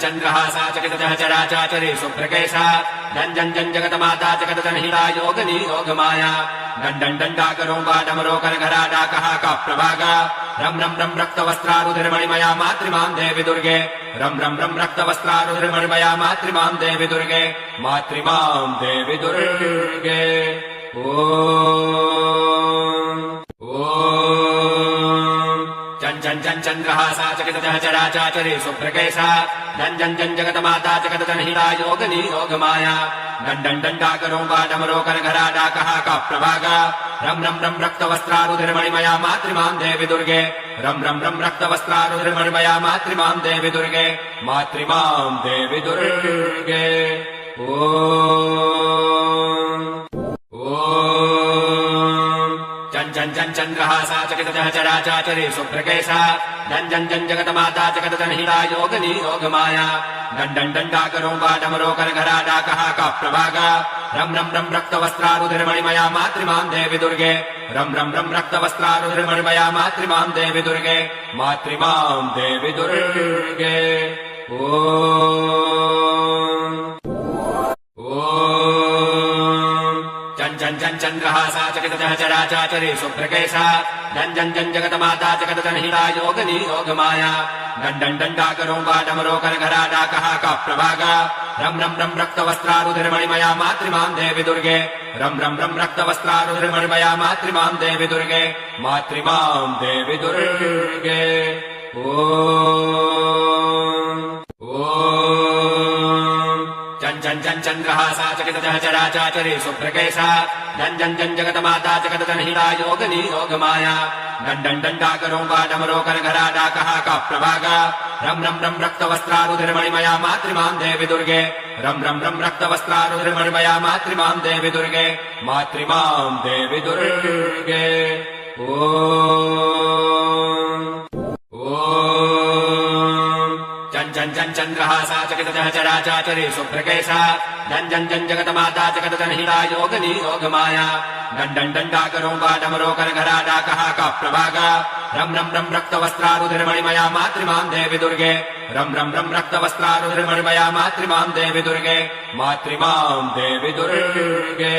चन्द्रहासा चकितजः चराचाचरी सुप्रकेशा जन् जगतमाता जगतजनहिता योगिनी योगमाया दण्डाकरो वाडमरो करघराडाकः काप्रभागा रं रक्तवस्त्रारुधिर्मणिमया मातृमाम् देवि दुर्गे रं रक्तवस्त्रारुधिर्मणिमया मातृमाम् देवि दुर्गे मातृमाम् देवि दुर्गे चन्द्रहासा चकितजः चराचाचरी सुप्रकेशा जन् जगतमाता जगतजनहिता योगिनी योगमाया दण्डाकरो वाडमरो करघराडाकः काप्रभागा रं रक्तवस्त्रारुधिर्मणिमया मातृमाम् देवि दुर्गे रं रक्तवस्त्रारुधिर्मणिमया मातृमाम् देवि दुर्गे मातृमाम् देवि दुर्गे चन्द्रहासा चकितजः चराचाचरी सुप्रकेशा जन् जगतमाता जगतजनहिता योगिनी योगमाया दण्डाकरो वाडमरो करघराडाकः काप्रभागा रं रक्तवस्त्रारुधिर्मणिमया मातृमाम् देवि दुर्गे रं रक्तवस्त्रारुधिर्मणिमया मातृमाम् देवि दुर्गे मातृमाम् देवि दुर्गे चन्द्रहासा चकितजः चराचाचरी सुप्रकेशा जन् जगतमाता जगतजनहिता योगिनी योगमाया दण्डाकरो वाडमरो करघराडाकः काप्रभागा रं रक्तवस्त्रारुधिर्मणिमया मातृमाम् देवि दुर्गे रं रक्तवस्त्रारुधिर्मणिमया मातृमाम् देवि दुर्गे मातृमाम् देवि दुर्गे चन्द्रहासा चकितजः चराचाचरी सुप्रकेशा जन् जगतमाता जगतजनहिता योगिनी योगमाया दण्डाकरो वाडमरो करघराडाकः काप्रभागा रं रक्तवस्त्रारुधिर्मणिमया मातृमाम् देवि दुर्गे रं रक्तवस्त्रारुधिर्मणिमया मातृमाम् देवि दुर्गे मातृमाम् देवि दुर्गे चन्द्रहासा चकितजः चराचाचरी सुप्रकेशा जन् जगतमाता जगतजनहिता योगिनी योगमाया दण्डाकरो वाडमरो करघराडाकः काप्रभागा रं रक्तवस्त्रारुधिर्मणिमया मातृमाम् देवि दुर्गे रं रक्तवस्त्रारुधिर्मणिमया मातृमाम् देवि दुर्गे मातृमाम् देवि दुर्गे